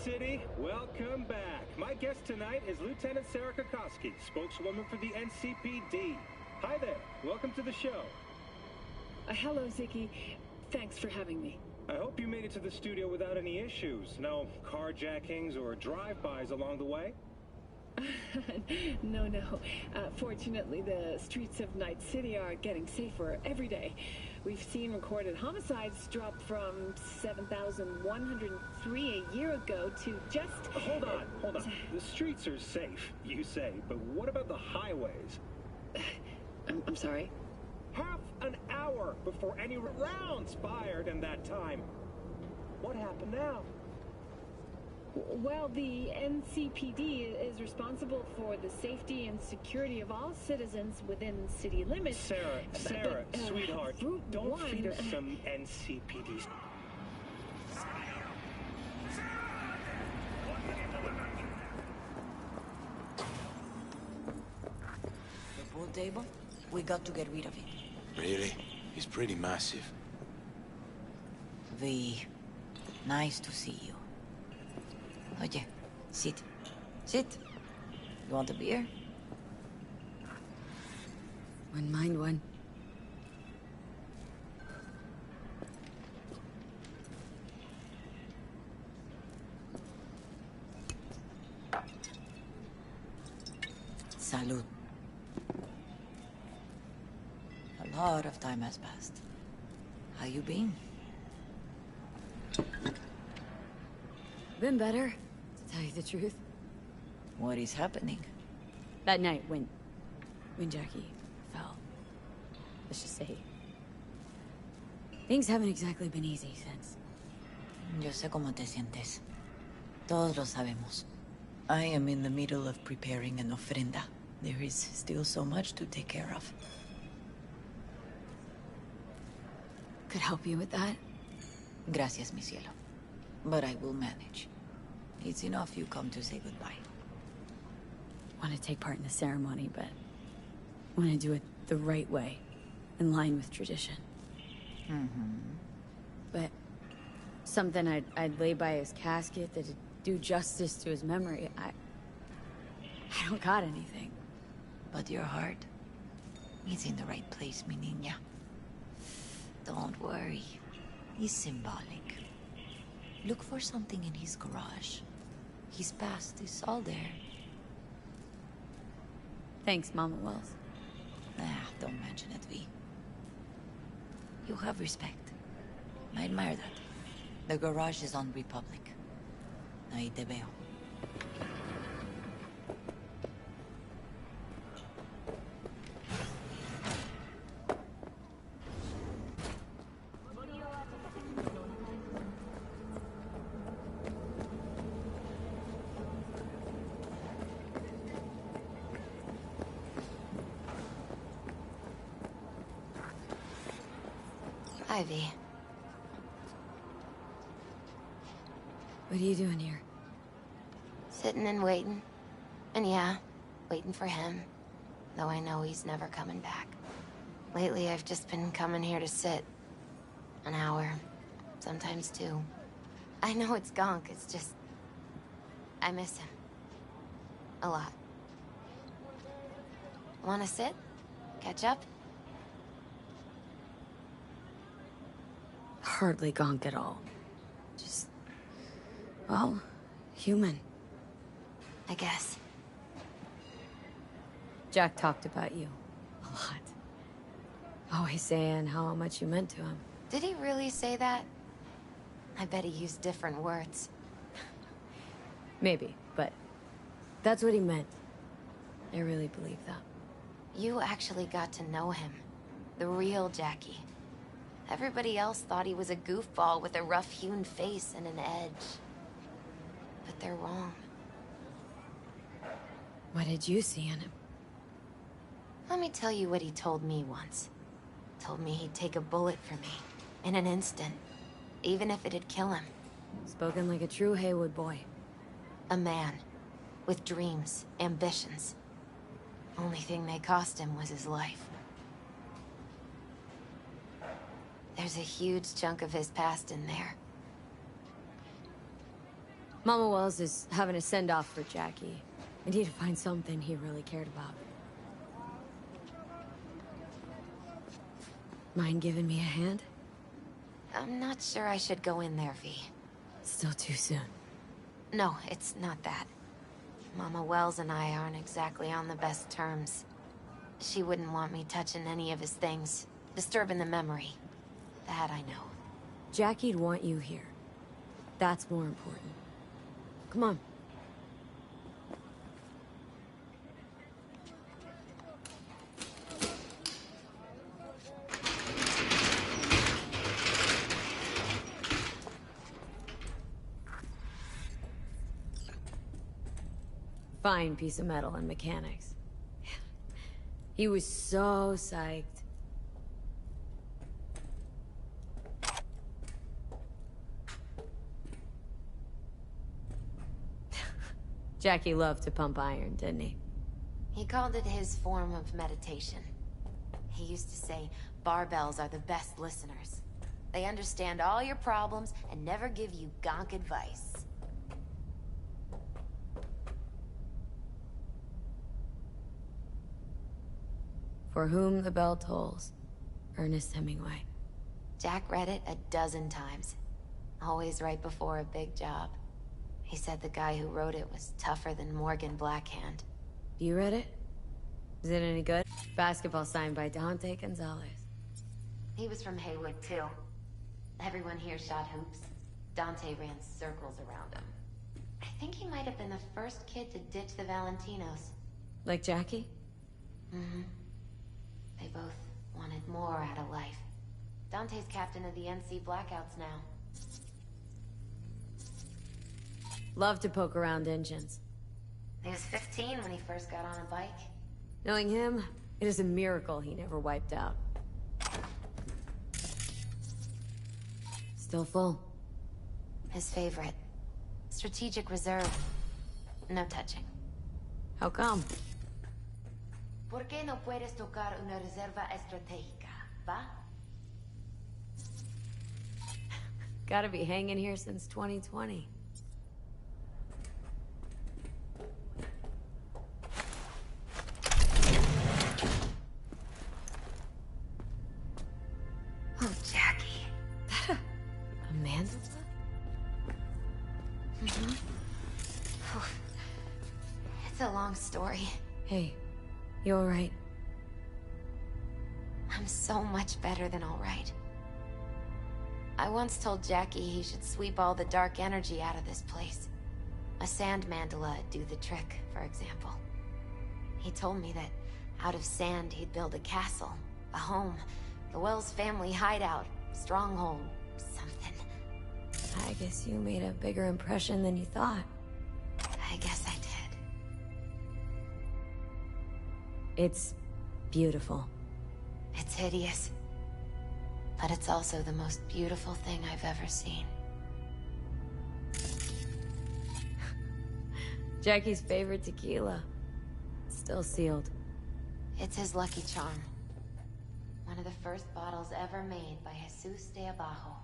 City, welcome back. My guest tonight is Lieutenant Sarah Kokoski, spokeswoman for the NCPD. Hi there, welcome to the show. Hello, Ziggy. Thanks for having me. I hope you made it to the studio without any issues. No carjackings or drive-bys along the way? No. Fortunately, the streets of Night City are getting safer every day. We've seen recorded homicides drop from 7,103 a year ago to just... Hold on. The streets are safe, you say, but what about the highways? I'm sorry? Half an hour before any rounds fired in that time. What happened now? Well, the NCPD is responsible for the safety and security of all citizens within city limits. Sarah, sweetheart, don't feed us some NCPD. The pool table? We got to get rid of it. Really? He's pretty massive. V, nice to see you. Oye, sit. Sit. You want a beer? Wouldn't mind one. Salud. A lot of time has passed. How you been? Been better, to tell you the truth. What is happening? That night when Jackie fell. Let's just say things haven't exactly been easy since. Yo sé cómo te sientes. Todos lo sabemos. I am in the middle of preparing an ofrenda. There is still so much to take care of. Could help you with that? Gracias, mi cielo. But I will manage. It's enough you come to say goodbye. Want to take part in the ceremony, but want to do it the right way, in line with tradition. But something I'd lay by his casket that'd do justice to his memory. I don't got anything. But your heart is in the right place, mi niña. Don't worry. It's symbolic. Look for something in his garage. His past is all there. Thanks, Mama Wells. Don't mention it, V. You have respect. I admire that. The garage is on Republic. Ahí te veo. Ivy. What are you doing here? Sitting and waiting. And yeah, waiting for him. Though I know he's never coming back. Lately, I've just been coming here to sit. An hour. Sometimes two. I know it's gunk, it's just... I miss him. A lot. Wanna sit? Catch up? Hardly gonk at all. Just... well, human. I guess. Jack talked about you. A lot. Always saying how much you meant to him. Did he really say that? I bet he used different words. Maybe, but that's what he meant. I really believe that. You actually got to know him. The real Jackie. Everybody else thought he was a goofball with a rough-hewn face and an edge. But they're wrong. What did you see in him? Let me tell you what he told me once. Told me he'd take a bullet for me. In an instant. Even if it'd kill him. Spoken like a true Haywood boy. A man. With dreams, ambitions. Only thing they cost him was his life. There's a huge chunk of his past in there. Mama Wells is having a send-off for Jackie. I need to find something he really cared about. Mind giving me a hand? I'm not sure I should go in there, V. Still too soon. No, it's not that. Mama Wells and I aren't exactly on the best terms. She wouldn't want me touching any of his things, disturbing the memory. That I know. Jackie'd want you here. That's more important. Come on. Fine piece of metal and mechanics. He was so psyched. Jackie loved to pump iron, didn't he? He called it his form of meditation. He used to say, barbells are the best listeners. They understand all your problems and never give you gonk advice. For whom the bell tolls. Ernest Hemingway. Jack read it a dozen times. Always right before a big job. He said the guy who wrote it was tougher than Morgan Blackhand. You read it? Is it any good? Basketball signed by Dante Gonzalez. He was from Haywood, too. Everyone here shot hoops. Dante ran circles around him. I think he might have been the first kid to ditch the Valentinos. Like Jackie? Mm-hmm. They both wanted more out of life. Dante's captain of the NC Blackouts now. Love to poke around engines. He was 15 when he first got on a bike. Knowing him, it is a miracle he never wiped out. Still full. His favorite. Strategic reserve. No touching. How come? ¿Por qué no puedes tocar una reserva estratégica, va? Gotta be hanging here since 2020. Oh, Jackie. Amanda? Mm-hmm. It's a long story. Hey, you alright? I'm so much better than alright. I once told Jackie he should sweep all the dark energy out of this place. A sand mandala'd do the trick, for example. He told me that out of sand he'd build a castle, a home, the Wells family hideout, stronghold, something. I guess you made a bigger impression than you thought. I guess I did. It's beautiful. It's hideous. But it's also the most beautiful thing I've ever seen. Jackie's favorite tequila. Still sealed. It's his lucky charm. One of the first bottles ever made by Jesus de Abajo.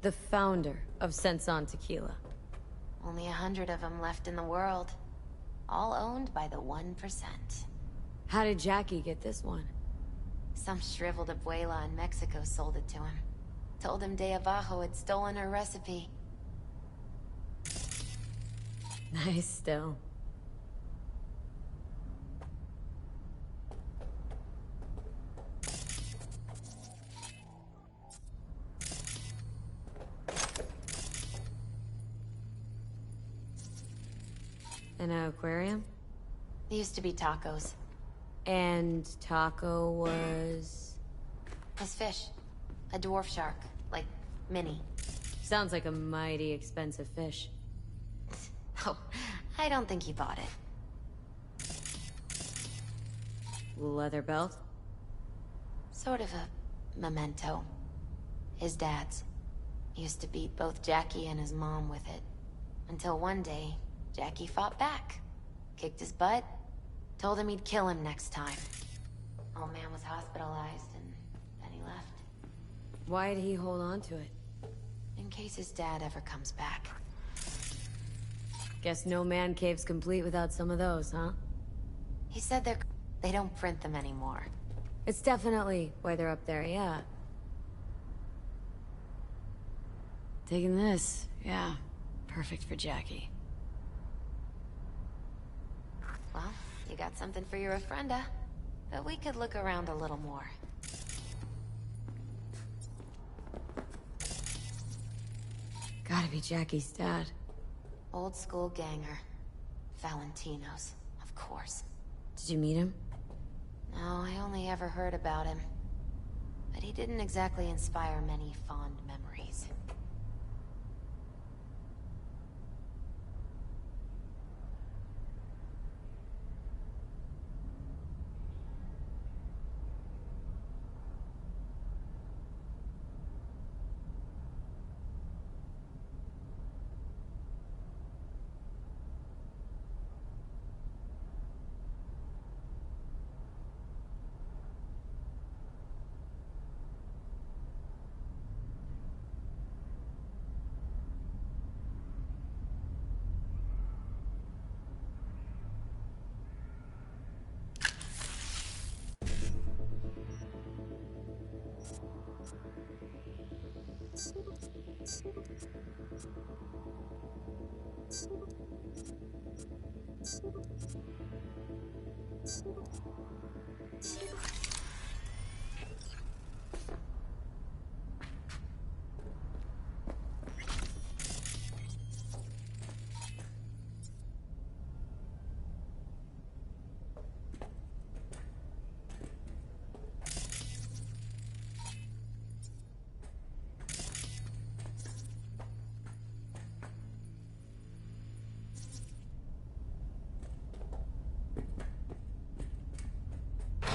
The founder of Senson Tequila. Only 100 of them left in the world. All owned by the 1%. How did Jackie get this one? Some shriveled abuela in Mexico sold it to him. Told him de Abajo had stolen her recipe. Nice still. An aquarium? There used to be tacos. And Taco was... His fish. A dwarf shark. Like, Minnie. Sounds like a mighty expensive fish. Oh, I don't think he bought it. Leather belt? Sort of a memento. His dad's. He used to beat both Jackie and his mom with it. Until one day, Jackie fought back. Kicked his butt. Told him he'd kill him next time. Old man was hospitalized, and then he left. Why'd he hold on to it? In case his dad ever comes back. Guess no man cave's complete without some of those, huh? He said they don't print them anymore. It's definitely why they're up there, yeah. Taking this, yeah. Perfect for Jackie. Well, you got something for your ofrenda. But we could look around a little more. Gotta be Jackie's dad. Old school ganger. Valentino's, of course. Did you meet him? No, I only ever heard about him. But he didn't exactly inspire many fond memories.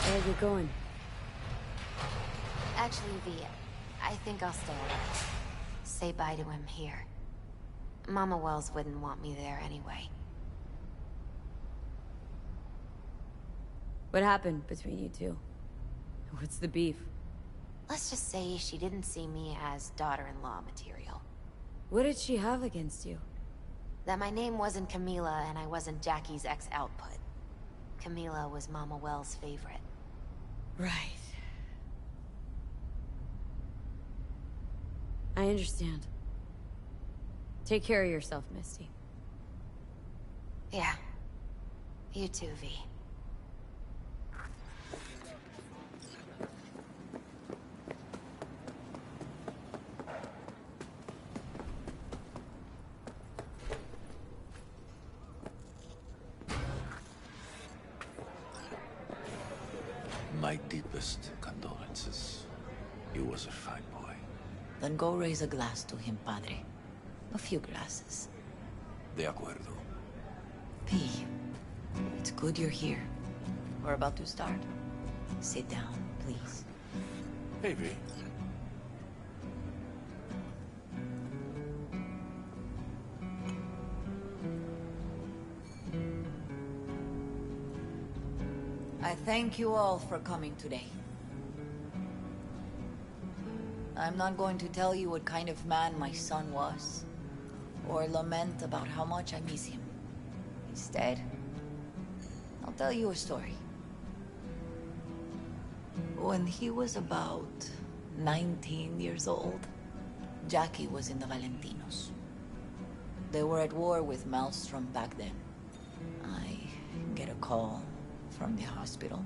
Where are you going? Actually, V, I think I'll stay alive. Say bye to him here. Mama Wells wouldn't want me there anyway. What happened between you two? What's the beef? Let's just say she didn't see me as daughter-in-law material. What did she have against you? That my name wasn't Camila and I wasn't Jackie's ex-output. Camila was Mama Wells' favorite. Right. I understand. Take care of yourself, Misty. Yeah. You too, V. My deepest condolences. He was a fine boy. Then go raise a glass to him, Padre. A few glasses. De acuerdo. P, it's good you're here. We're about to start. Sit down, please. Hey, V. I thank you all for coming today. I'm not going to tell you what kind of man my son was, or lament about how much I miss him. Instead, I'll tell you a story. When he was about 19 years old, Jackie was in the Valentinos. They were at war with Maelstrom back then. I get a call from the hospital.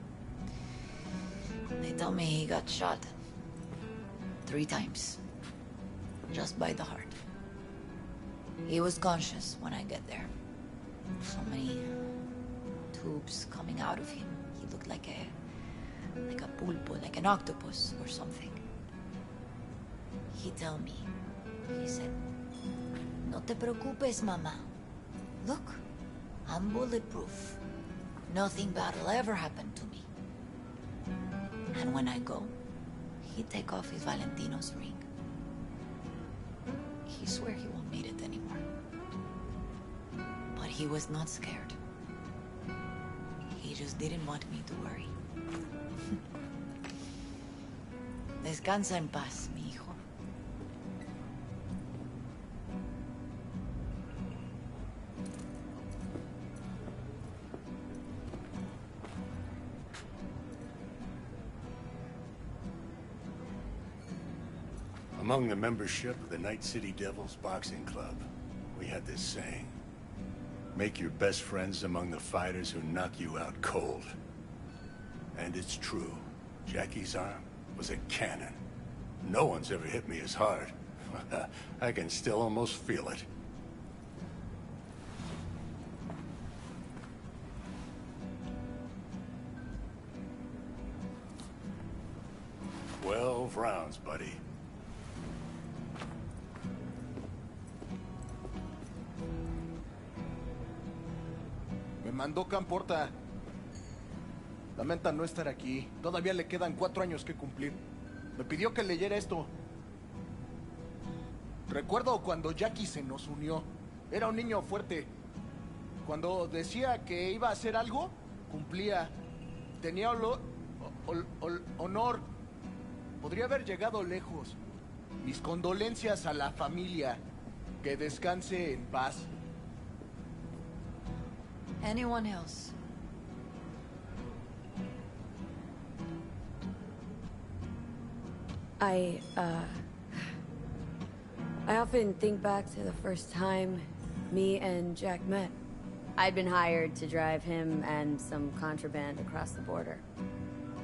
They tell me he got shot 3 times, just by the heart. He was conscious when I get there. So many tubes coming out of him. He looked like a pulpo, like an octopus or something. He tell me, he said, "No te preocupes, mama. Look, I'm bulletproof. Nothing bad will ever happen to me." And when I go, he take off his Valentino's ring. He swear he won't need it anymore. But he was not scared. He just didn't want me to worry. Descansa en paz, mi hijo. Among the membership of the Night City Devils Boxing Club, we had this saying. Make your best friends among the fighters who knock you out cold. And it's true. Jackie's arm was a cannon. No one's ever hit me as hard. I can still almost feel it. "12 rounds, buddy." Me mandó Camporta. Lamenta no estar aquí. Todavía le quedan 4 años que cumplir. Me pidió que leyera esto. Recuerdo cuando Jackie se nos unió. Era un niño fuerte. Cuando decía que iba a hacer algo, cumplía. Tenía honor. Podría haber llegado lejos. Mis condolencias a la familia. Que descanse en paz. Anyone else? I often think back to the first time me and Jack met. I'd been hired to drive him and some contraband across the border.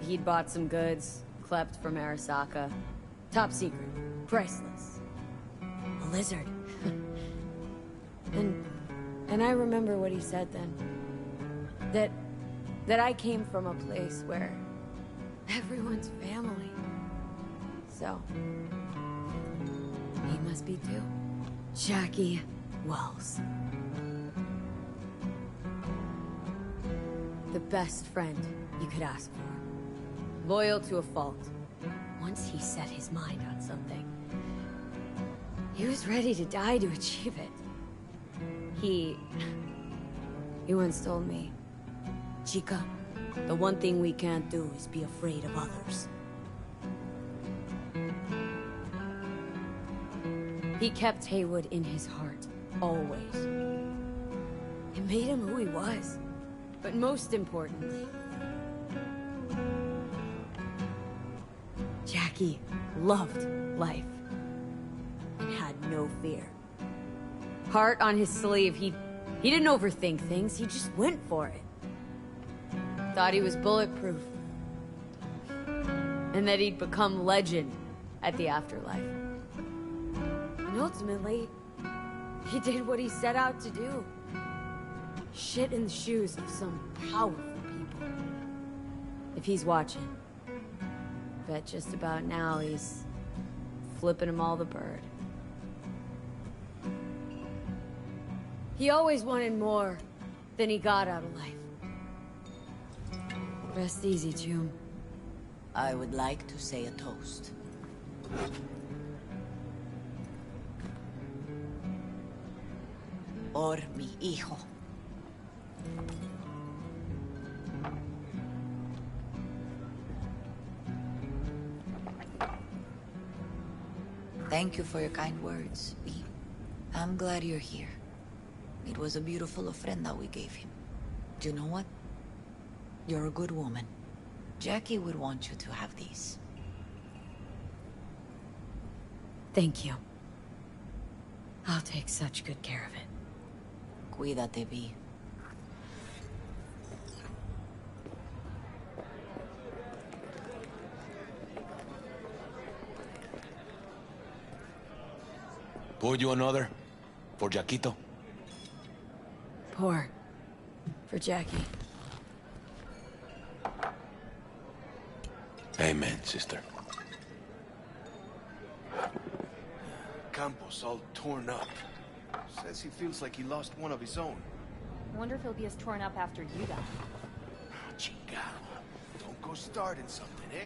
He'd bought some goods, clept from Arasaka. Top secret, priceless. A lizard. And I remember what he said then. That I came from a place where everyone's family. So, he must be too. Jackie Wells. The best friend you could ask for. Loyal to a fault. Once he set his mind on something, he was ready to die to achieve it. He once told me, "Chica, the one thing we can't do is be afraid of others." He kept Haywood in his heart, always. It made him who he was. But most importantly, Jackie loved life and had no fear. Heart on his sleeve, he didn't overthink things, he just went for it. Thought he was bulletproof. And that he'd become legend at the afterlife. And ultimately, he did what he set out to do. Shit in the shoes of some powerful people. If he's watching, bet just about now he's flipping them all the bird. He always wanted more than he got out of life. Rest easy, June. I would like to say a toast. Por mi hijo. Thank you for your kind words, V. I'm glad you're here. It was a beautiful ofrenda we gave him. Do you know what? You're a good woman. Jackie would want you to have these. Thank you. I'll take such good care of it. Cuídate, V. Pour you another? For Jaquito? Pour. For Jackie. Amen, sister. Campos all torn up. Says he feels like he lost one of his own. Wonder if he'll be as torn up after you die. Chingado. Don't go starting something, eh?